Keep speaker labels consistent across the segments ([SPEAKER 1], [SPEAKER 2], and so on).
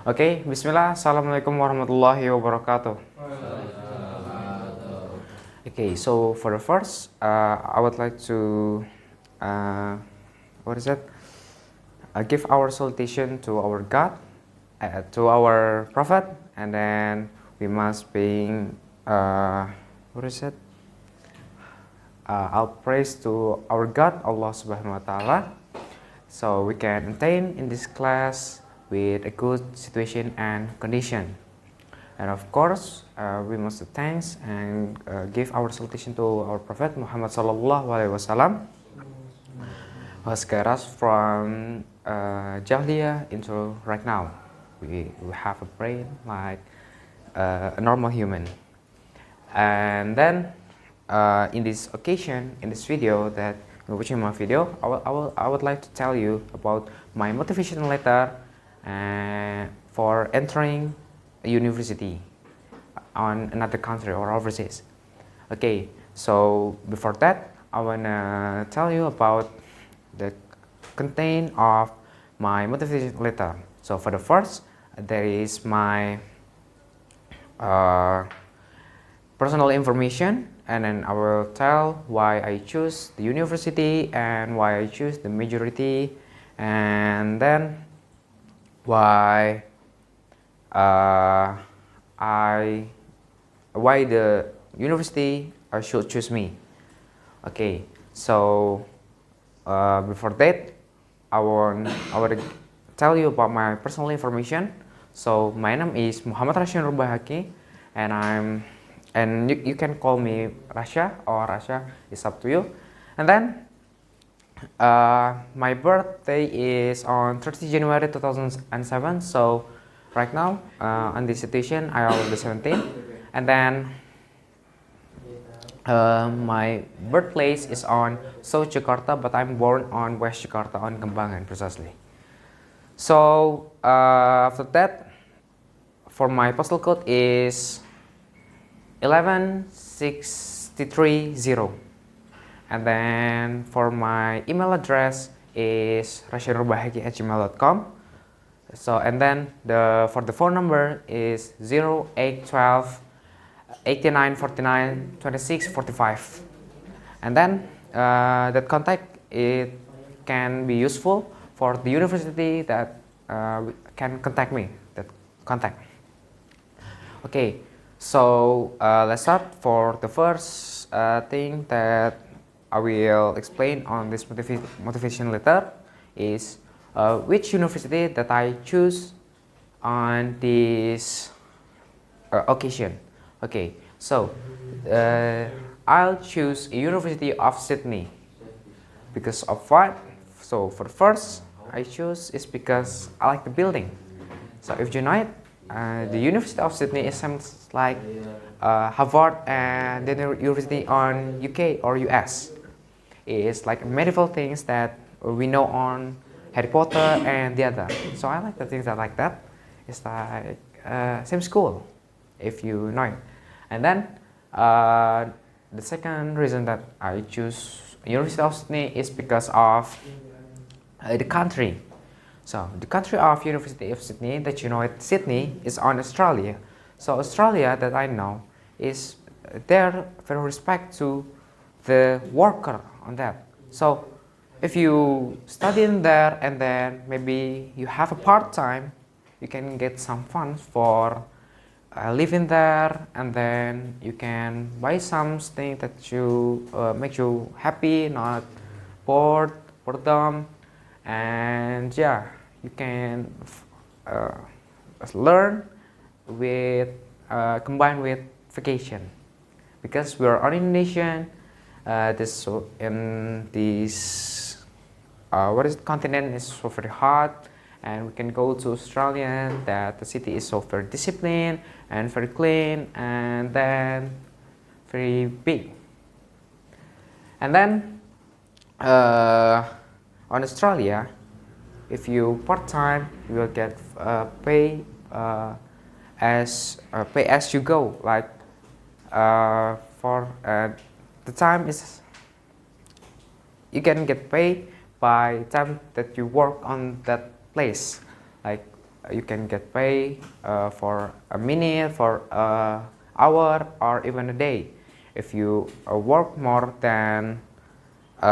[SPEAKER 1] Okay, Bismillah. Assalamualaikum warahmatullahi wabarakatuh. Okay, so for the first, I would like to, uh, what is it? Give our salutation to our God, to our Prophet, and then we must be, what is it? I'll praise to our God, Allah Subhanahu wa Taala, so we can attain in this class with a good situation and condition. And of course, we must thanks and give our salutation to our Prophet Muhammad Sallallahu Alaihi Wasallam, who has guided us from Jahiliyah into right now. We have a brain like a normal human. And then, in this occasion, in this video that you're watching my video, I would like to tell you about my motivational letter for entering a university on another country or overseas. Okay, so before that, I wanna tell you about the content of my motivation letter. So for the first, there is my personal information, and then I will tell why I choose the university and why I choose the majority, and then why why the university should choose me. Okay, so before that, I want tell you about my personal information. So my name is Muhammad Rasya Bayhaqi, and you can call me Rasya or Rasya, it's up to you. And then my birthday is on 30 January 2007. So right now, on this situation, I already 17. And then my birthplace is on South Jakarta, but I'm born on West Jakarta, on Kembangan precisely. So after that, for my postal code is 11630, and then for my email address is rasyanurbahaki@gmail.com. So and then for the phone number is 0812 89 49 26 45, and then that contact, it can be useful for the university that can contact me, that contact. Okay, so let's start. For the first thing that I will explain on this motivation letter is which university that I choose on this occasion. Okay, so I'll choose a University of Sydney. Because of what? So for the first, I choose is because I like the building. So if you know it, the University of Sydney is something like Harvard and the University on UK or US. It's like medieval things that we know on Harry Potter and the other. So I like the things that like that. It's like same school, if you know it. And then the second reason that I choose University of Sydney is because of the country. So the country of University of Sydney, that you know it, Sydney is on Australia. So Australia, that I know, is there for respect to the worker on that. So if you study in there and then maybe you have a part-time, you can get some funds for living there, and then you can buy something that you make you happy, not boredom, and yeah, you can learn with combined with vacation, because we are on Indonesian. This in this what is it, continent is so very hot, and we can go to Australia, that the city is so very disciplined and very clean, and then very big. And then on Australia, if you part-time, you will get pay as you go. Like for the time is, you can get paid by time that you work on that place. Like you can get paid for a minute, for an hour, or even a day. If you work more than 8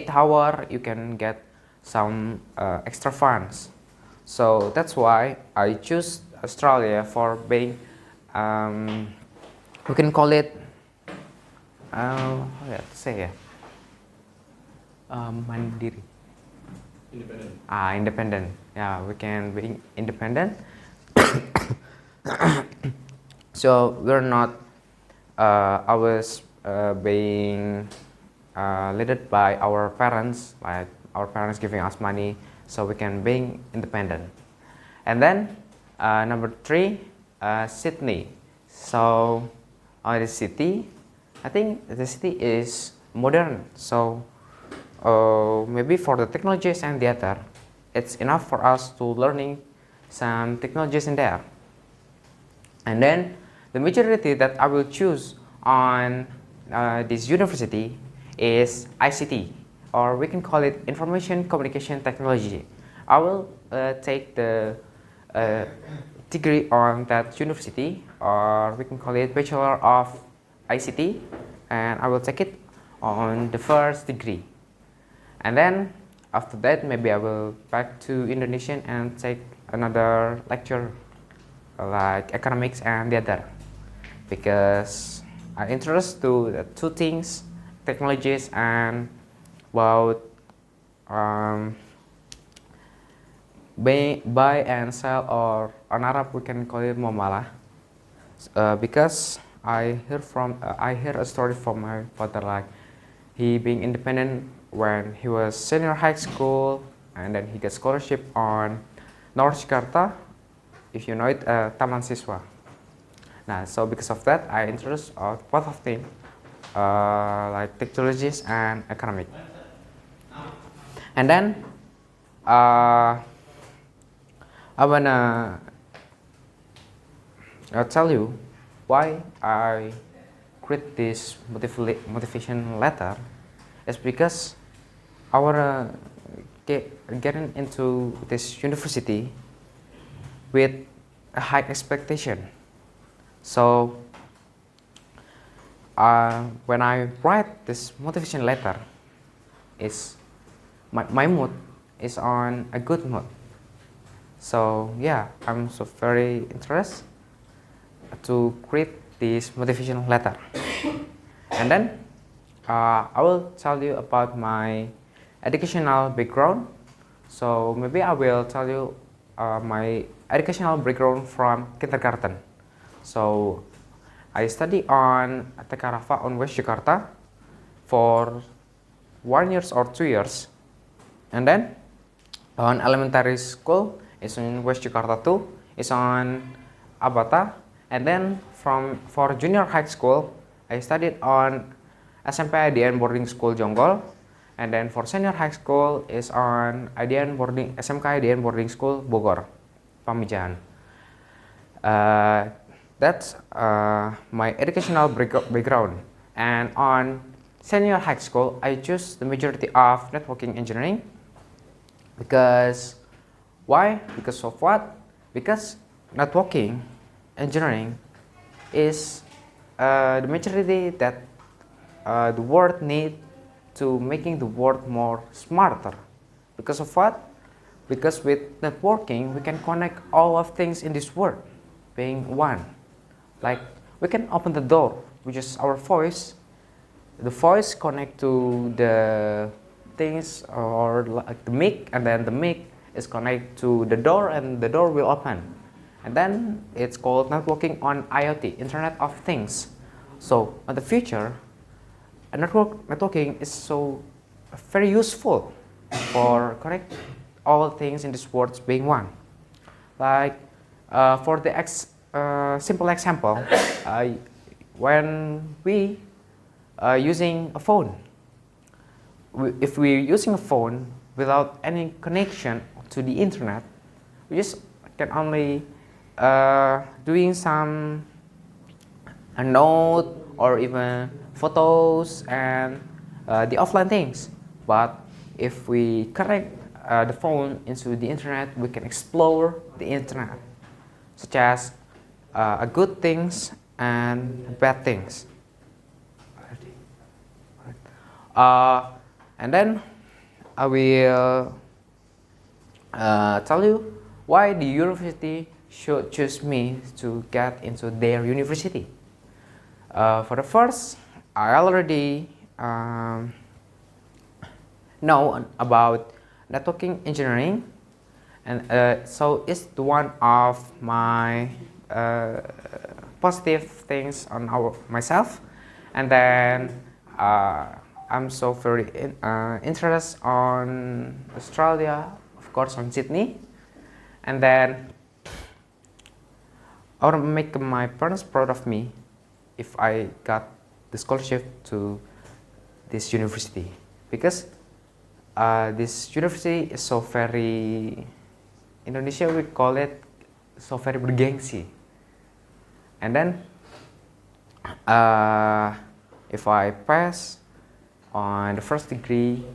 [SPEAKER 1] hours, you can get some extra funds. So that's why I choose Australia for being, we can call it, how to say ya, mandiri.
[SPEAKER 2] Independent.
[SPEAKER 1] Independent. Yeah, we can be independent. So we're not always being led by our parents, like our parents giving us money, so we can be independent. And then number 3, Sydney. So the city, I think the city is modern. So maybe for the technologies and the other, it's enough for us to learning some technologies in there. And then the majority that I will choose on this university is ICT, or we can call it Information Communication Technology. I will take the degree on that university, or we can call it Bachelor of ICT, and I will take it on the first degree. And then after that, maybe I will back to Indonesia and take another lecture like economics and the other, because I interest to the two things, technologies and about buy and sell, or on Arab we can call it muamalah. Because I hear a story from my father, like he being independent when he was senior high school, and then he got scholarship on North Jakarta, if you know it, Taman Siswa. Nah, so because of that, I interest both of them, like technologies and economic. And then I wanna tell you why I create this motivation letter. Is because I wanna getting into this university with a high expectation. So when I write this motivation letter, is my mood is on a good mood. So yeah, I'm so very interested to create this motivation letter. And then I will tell you about my educational background. So maybe I will tell you my educational background from kindergarten. So I study on TK Rafa on West Jakarta for 1 year or 2 years, and then on elementary school is in West Jakarta too, is on Abata, and then for junior high school I studied on SMP IDN boarding school Jonggol, and then for senior high school is on SMK IDN boarding school Bogor, Pamijahan. That's my educational background. And on senior high school, I choose the majority of networking engineering. Because why? Because of what? Because networking engineering is the majority that the world need to making the world more smarter. Because of what? Because with networking, we can connect all of things in this world being one. Like we can open the door with just our voice. The voice connect to the things, or like the mic, and then the mic is connect to the door, and the door will open. And then it's called networking on IoT, Internet of Things. So in the future, networking is so very useful for connect all things in this world being one. Like for the simple example, when we using a phone, if we're using a phone without any connection to the internet, we just can only doing some a note or even photos and the offline things. But if we connect the phone into the internet, we can explore the internet, such as good things and bad things. And then I will tell you why the university should choose me to get into their university. For the first, I already know about networking engineering, and so it's one of my positive things on myself. And then I'm so very interested on Australia, of course on Sydney, and then I want to make my parents proud of me if I got the scholarship to this university, because this university is so very, Indonesia we call it so very bergengsi. And then if I pass on the first degree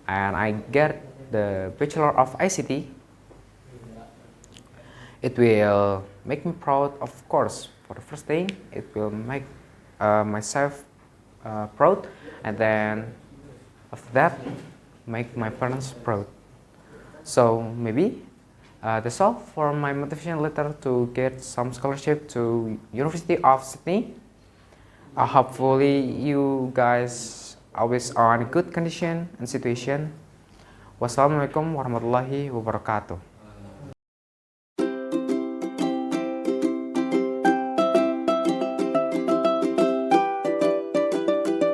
[SPEAKER 1] and I get the Bachelor of ICT, it will make me proud, of course. For the first thing, it will make myself proud, and then after that, make my parents proud. So maybe that's all for my motivation letter to get some scholarship to University of Sydney. Hopefully you guys always are in good condition and situation. Wassalamualaikum warahmatullahi wabarakatuh.